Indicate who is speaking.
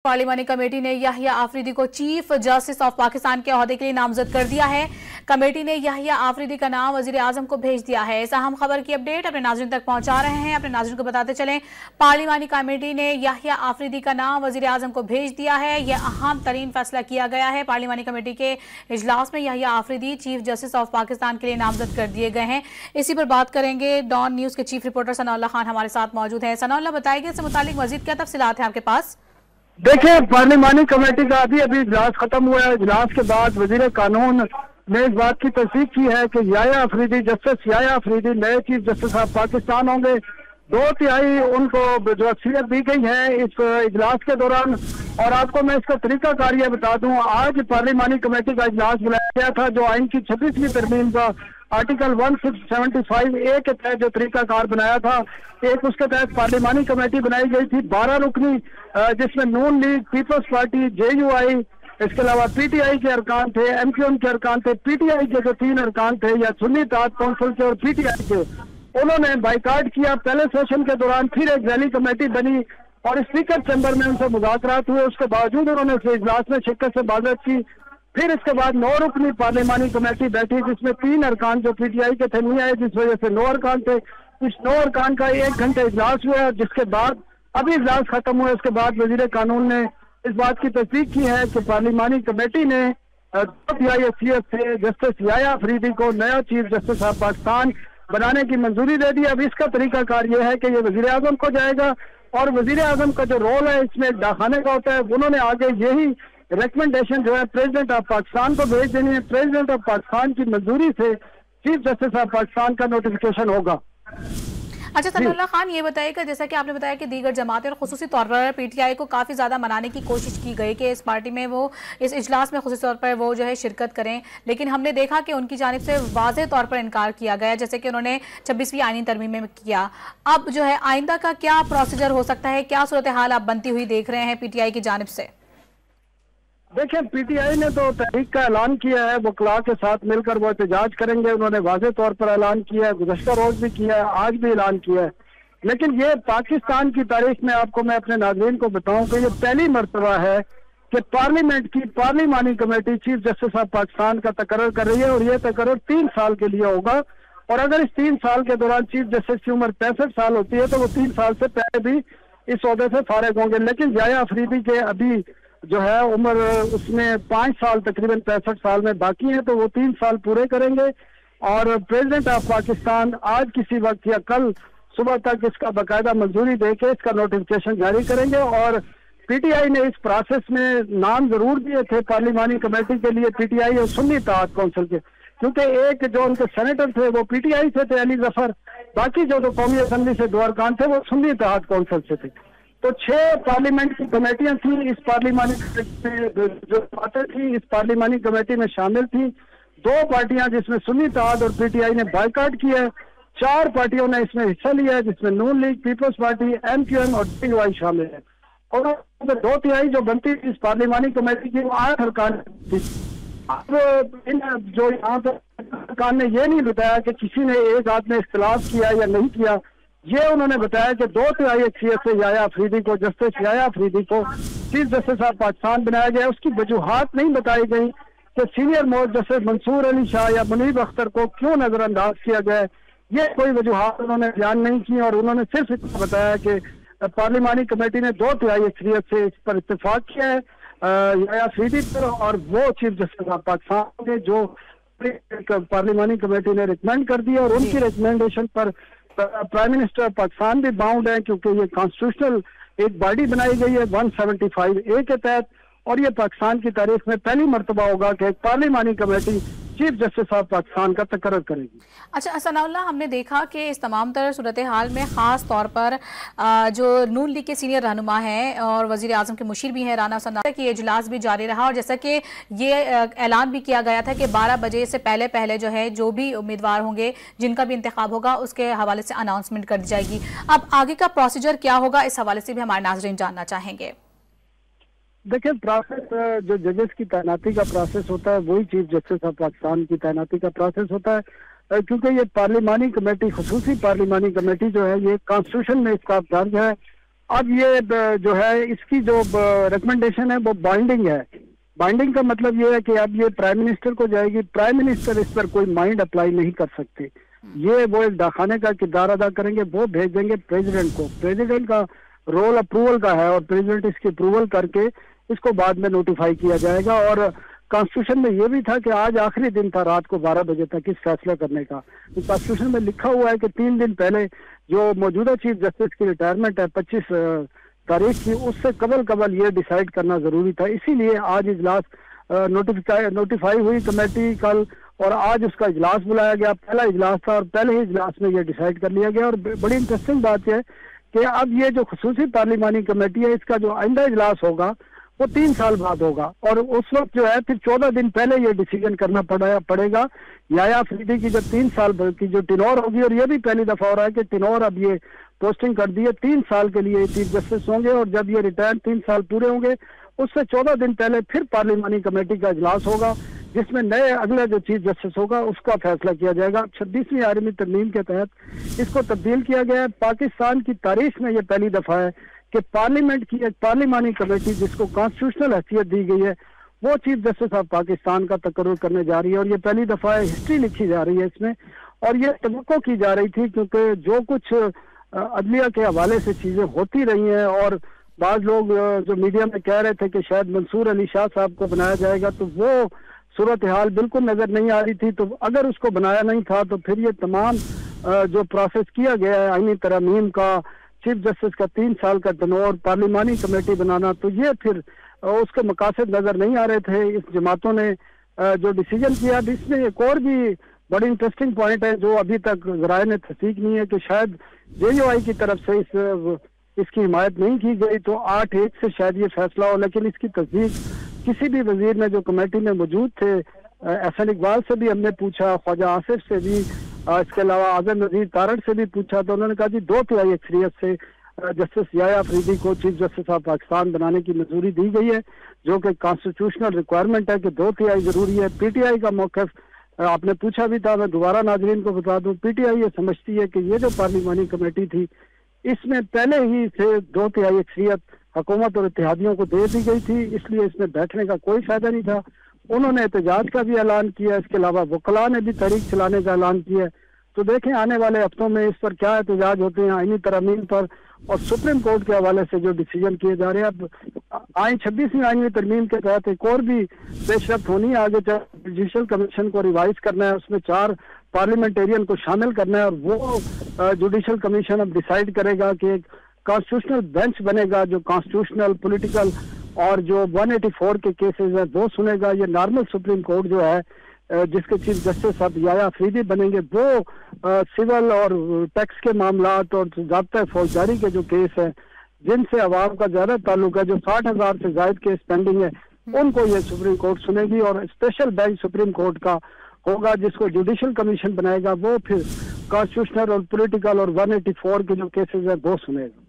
Speaker 1: पार्लिमानी committee ने याहिया आफरीदी को chief justice of Pakistan के ओहदे के लिए नामजद कर दिया है। कमेटी ने याहिया आफरीदी का नाम वजीर आजम को भेज दिया है। इस अहम खबर की अपडेट अपने नाज़रीन तक पहुंचा रहे हैं। अपने नाज़रीन को बताते चलें, पार्लिमानी कमेटी ने याहिया आफरीदी का नाम वजीर आजम को भेज दिया है। यह अहम तरीन फैसला किया गया है। पार्लिमानी कमेटी के इजलास में Yahya Afridi chief justice of Pakistan के लिए नामजद कर दिए गए हैं। इसी पर बात करेंगे। डॉन न्यूज के चीफ रिपोर्टर सनाउल्लाह खान हमारे साथ मौजूद है। सनाउल्लाह, बताइए इससे मुतालिक मजीद क्या तफसीलात हैं आपके पास?
Speaker 2: देखिए, पार्लिमानी कमेटी का अभी इजलास खत्म हुआ है। इजलास के बाद वजीर कानून ने इस बात की तस्दीक की है कि याहिया अफरीदी, जस्टिस याहिया अफरीदी नए चीफ जस्टिस ऑफ पाकिस्तान होंगे। 2/3 उनको जो अक्सरियत दी गई है इस इजलास के दौरान। और आपको मैं इसका तरीका कार ये बता दूं, आज पार्लिमानी कमेटी का इजलास बुलाया गया था जो आइन की 26वीं तरमीम का आर्टिकल 175A के तहत जो तरीकाकार बनाया था। एक उसके तहत पार्लिमानी कमेटी बनाई गई थी 12 रुकनी, जिसमें नून लीग, पीपल्स पार्टी, JUI, इसके अलावा PTI के अरकान थे, MQM के अरकान थे, PTI के जो 3 अरकान थे या सुन्नी इत्तेहाद कौंसिल के और PTI के, उन्होंने बाइकाट किया। पहले सेशन के दौरान फिर एक रैली कमेटी बनी और स्पीकर चैम्बर में उनसे मुज़ाकरात हुए। उसके बावजूद उन्होंने इस इजलास में शिरकत से बाजत की। फिर इसके बाद 9 रुकनी पार्लिमानी कमेटी बैठी जिसमें 3 अरकान जो PTI के थे नहीं आए, जिस वजह से 9 अरकान थे। इस 9 अरकान का 1 घंटे इजलास हुआ, जिसके बाद अभी इजलास खत्म हुआ। इसके बाद वजीर कानून ने इस बात की तस्दीक की है कि पार्लिमानी कमेटी ने हैसियत से जस्टिस याहिया अफरीदी को नया चीफ जस्टिस ऑफ पाकिस्तान बनाने की मंजूरी दे दी। अब इसका तरीकाकार यह है कि ये वजीर आजम को जाएगा और वजीर आजम का जो रोल है इसमें डाखाने का होता है। उन्होंने आगे यही रिकमेंडेशन जो है प्रेसिडेंट ऑफ पाकिस्तान को भेज देनी है। प्रेसिडेंट ऑफ पाकिस्तान की मंजूरी से चीफ जस्टिस ऑफ पाकिस्तान का नोटिफिकेशन होगा।
Speaker 1: अच्छा सनाउल्लाह खान, ये बताइएगा, जैसा कि आपने बताया कि दीगर जमातें और खुसूसी तौर पर PTI को काफ़ी ज़्यादा मनाने की कोशिश की गई कि इस पार्टी में वो इस इजलास में खुसूसी तौर पर वो जो है शिरकत करें, लेकिन हमने देखा कि उनकी जानिब से वाज़ेह तौर पर इनकार किया गया, जैसे कि उन्होंने 26वीं आईनी तरमीम में किया। अब जो है आइंदा का क्या प्रोसीजर हो सकता है, क्या सूरत हाल आप बनती हुई देख रहे हैं PTI की जानिब से?
Speaker 2: देखिए, PTI ने तो तहरीक का ऐलान किया है, वो वकला के साथ मिलकर वो एहतजाज करेंगे। उन्होंने वाज़ेह तौर पर ऐलान किया है, गुज़श्ता रोज भी किया है, आज भी ऐलान किया है। लेकिन ये पाकिस्तान की तारीख में आपको मैं अपने नाज़रीन को बताऊं कि ये पहली मर्तबा है कि पार्लियामेंट की पार्लिमानी committee chief justice of Pakistan का तकर्रुर कर रही है और ये तकर्रुर 3 साल के लिए होगा। और अगर इस 3 साल के दौरान चीफ जस्टिस की उम्र 65 साल होती है तो वो 3 साल से पहले भी इस ओहदे से फारिग होंगे। लेकिन याहिया अफरीदी के अभी जो है उम्र उसमें 5 साल तकरीबन 65 साल में बाकी है, तो वो 3 साल पूरे करेंगे। और प्रेसिडेंट ऑफ पाकिस्तान आज किसी वक्त या कल सुबह तक इसका बाकायदा मंजूरी देके इसका नोटिफिकेशन जारी करेंगे। और PTI ने इस प्रोसेस में नाम जरूर दिए थे पार्लिमानी कमेटी के लिए, PTI और सुन्नी इत्तेहाद कौंसिल के, क्योंकि एक जो उनके सेनेटर थे वो PTI से थे, अली जफर, बाकी जो कौमी असम्बली से 2 अरकान थे वो सुन्नी इत्तेहाद कौंसिल से थे। तो 6 पार्लियामेंट की कमेटियां थी इस पार्लिमानी जो बातें थी इस पार्लिमानी कमेटी में शामिल थी। 2 पार्टियां जिसमें सुन्नी इत्तेहाद और PTI ने बाइकाट किया है, 4 पार्टियों ने इसमें हिस्सा लिया है जिसमें नून लीग, पीपल्स पार्टी, MQM और JUI शामिल है। और 2/3 जो बनती थी इस पार्लिमानी कमेटी की वो 8 अरकान थी। अब इन जो यहाँ पर अरकान ने ये नहीं बताया कि किसी ने एक आध ने इख्तिलाफ किया या नहीं किया। ये उन्होंने बताया कि 2/3 अक्सरियत से याहिया अफरीदी को, जस्टिस याहिया अफरीदी को चीफ जस्टिस ऑफ पाकिस्तान बनाया गया। उसकी वजूहात नहीं बताई गई कि senior most justice Mansoor Ali Shah या मुनीब अख्तर को क्यों नजरअंदाज किया गया। ये कोई वजूहात उन्होंने बयान नहीं की और उन्होंने सिर्फ इतना बताया कि पार्लिमानी कमेटी ने 2/3 अक्सरियत से इस पर इत्तेफाक किया है याहिया अफरीदी पर, और वो चीफ जस्टिस ऑफ पाकिस्तान के जो पार्लिमानी कमेटी ने रिकमेंड कर दिया। और उनकी रिकमेंडेशन पर प्राइम मिनिस्टर पाकिस्तान भी बाउंड है, क्योंकि ये कॉन्स्टिट्यूशनल एक बॉडी बनाई गई है 175A के तहत। और ये पाकिस्तान की तारीख में पहली मर्तबा होगा कि एक पार्लिमानी committee chief justice of Pakistan का तकर्रुर करेगी।
Speaker 1: अच्छा सनाउल्लाह, हमने देखा कि इस तमाम तरह सूरत हाल में ख़ास तौर पर जो नून लीग के सीनियर रहनुमा हैं और वज़ीर आज़म के मुशीर भी हैं राना सनाउल्लाह की इजलास भी जारी रहा। और जैसा कि ये ऐलान भी किया गया था कि 12 बजे से पहले जो है जो भी उम्मीदवार होंगे जिनका भी इंतखाब होगा उसके हवाले से अनाउंसमेंट कर दी जाएगी। अब आगे का प्रोसीजर क्या होगा, इस हवाले से भी हमारे नाज़रीन जानना चाहेंगे।
Speaker 2: देखिए, प्रोसेस जो जजेस की तैनाती का प्रोसेस होता है वही चीफ जस्टिस ऑफ पाकिस्तान की तैनाती का प्रोसेस होता है, क्योंकि ये पार्लिमानी कमेटी, खुसूसी पार्लिमानी कमेटी जो है ये कॉन्स्टिट्यूशन में इसका दर्ज है अब ये जो है इसकी जो रिकमेंडेशन है वो बाइंडिंग है। बाइंडिंग का मतलब ये है कि अब ये प्राइम मिनिस्टर को जाएगी, प्राइम मिनिस्टर इस पर कोई माइंड अप्लाई नहीं कर सकते। ये वो एक डाखाने का किरदार अदा करेंगे, वो भेज देंगे प्रेसिडेंट को। प्रेसिडेंट का रोल अप्रूवल का है और प्रेसिडेंट इसकी अप्रूवल करके इसको बाद में नोटिफाई किया जाएगा। और कॉन्स्टिट्यूशन में ये भी था कि आज आखिरी दिन था रात को 12 बजे तक इस फैसला करने का। तो कॉन्स्टिट्यूशन में लिखा हुआ है कि 3 दिन पहले जो मौजूदा चीफ जस्टिस की रिटायरमेंट है 25 तारीख की, उससे कबल ये डिसाइड करना जरूरी था। इसीलिए आज इजलास नोटिफाई हुई कमेटी कल, और आज उसका इजलास बुलाया गया। पहला इजलास था और पहले ही इजलास में ये डिसाइड कर लिया गया। और बड़ी इंटरेस्टिंग बात है कि अब ये जो खुसूसी पार्लिमानी कमेटी है, इसका जो आइंदा इजलास होगा वो 3 साल बाद होगा। और उस वक्त जो है फिर 14 दिन पहले ये डिसीजन करना पड़ेगा। याया अफरीदी की जब 3 साल की जो टिनोर होगी, और ये भी पहली दफा हो रहा है कि टिनोर अब ये पोस्टिंग कर दी है, 3 साल के लिए चीफ जस्टिस होंगे। और जब ये रिटायर 3 साल पूरे होंगे उससे 14 दिन पहले फिर पार्लिमानी कमेटी का इजलास होगा, जिसमें नए अगला जो चीफ जस्टिस होगा उसका फैसला किया जाएगा। 26वीं आर्मी तरमीम के तहत इसको तब्दील किया गया है। पाकिस्तान की तारीख में ये पहली दफा है कि पार्लियामेंट की एक पार्लिमानी कमेटी जिसको कॉन्स्टिट्यूशनल हैसियत दी गई है वो चीफ जस्टिस ऑफ पाकिस्तान का तकर्रुर करने जा रही है। और ये पहली दफा है, हिस्ट्री लिखी जा रही है इसमें। और ये तवक्को की जा रही थी क्योंकि जो कुछ अदलिया के हवाले से चीजें होती रही हैं, और बाज लोग जो मीडिया में कह रहे थे कि शायद मंसूर अली शाह साहब को बनाया जाएगा, तो वो सूरत हाल बिल्कुल नजर नहीं आ रही थी। तो अगर उसको बनाया नहीं था तो फिर ये तमाम जो प्रोसेस किया गया है आईनी तरमीम का, चीफ जस्टिस का 3 साल का टेन्योर, पार्लिमानी कमेटी बनाना, तो ये फिर उसके मकासद नजर नहीं आ रहे थे। इस जमातों ने जो डिसीजन किया। अब इसमें एक और भी बड़ी इंटरेस्टिंग पॉइंट है जो अभी तक ज़राए ने तस्दीक नहीं है कि शायद JUI की तरफ से इसकी हिमायत नहीं की गई, तो 8-1 से शायद ये फैसला हो। लेकिन इसकी तस्दीक किसी भी वजीर ने जो कमेटी में मौजूद थे, एहसन इकबाल से भी हमने पूछा, ख्वाजा आसिफ से भी, इसके अलावा आजम नजीर तारड़ से भी पूछा, तो उन्होंने कहा जी 2/3 अक्सरियत से जस्टिस याया अफरीदी को चीफ जस्टिस ऑफ पाकिस्तान बनाने की मंजूरी दी गई है, जो कि कॉन्स्टिट्यूशनल रिक्वायरमेंट है कि 2/3 जरूरी है। PTI का मौक़िफ़ आपने पूछा भी था, मैं दोबारा नाजरीन को बता दूं, PTI ये समझती है कि ये जो पार्लिमानी कमेटी थी इसमें पहले ही से 2/3 अक्सरियत हुकूमत और इत्तेहादियों को दे दी गई थी, इसलिए इसमें बैठने का कोई फायदा नहीं था। उन्होंने एहतजाज का भी ऐलान किया, इसके अलावा वकला ने भी तहरीक चलाने का ऐलान किया। तो देखें आने वाले हफ्तों में इस पर क्या एहतजाज होते हैं आईनी तरमीम पर, और सुप्रीम कोर्ट के हवाले से जो डिसीजन किए जा रहे हैं। अब 26वीं आईनी तरमीम के तहत एक और भी पेशरफ्त होनी है आगे, जुडिशल कमीशन को रिवाइज करना है, उसमें 4 पार्लियामेंटेरियन को शामिल करना है, और वो जुडिशल कमीशन अब डिसाइड करेगा कि एक कॉन्स्टिट्यूशनल बेंच बनेगा जो कॉन्स्टिट्यूशनल, पॉलिटिकल और जो 184 के केसेस है वो सुनेगा। ये नॉर्मल सुप्रीम कोर्ट जो है जिसके चीफ जस्टिस अब याया अफरीदी बनेंगे, वो सिविल और टैक्स के मामलात और ज़ाब्ता फौजदारी के जो केस हैं जिनसे अवाम का ज्यादा ताल्लुक है, जो 60,000 से ज्यादा केस पेंडिंग है, उनको ये सुप्रीम कोर्ट सुनेगी। और स्पेशल बेंच सुप्रीम कोर्ट का होगा जिसको जुडिशल कमीशन बनाएगा, वो फिर कॉन्स्टिट्यूशनल और पॉलिटिकल और 184 के जो केसेस है वो सुनेगा।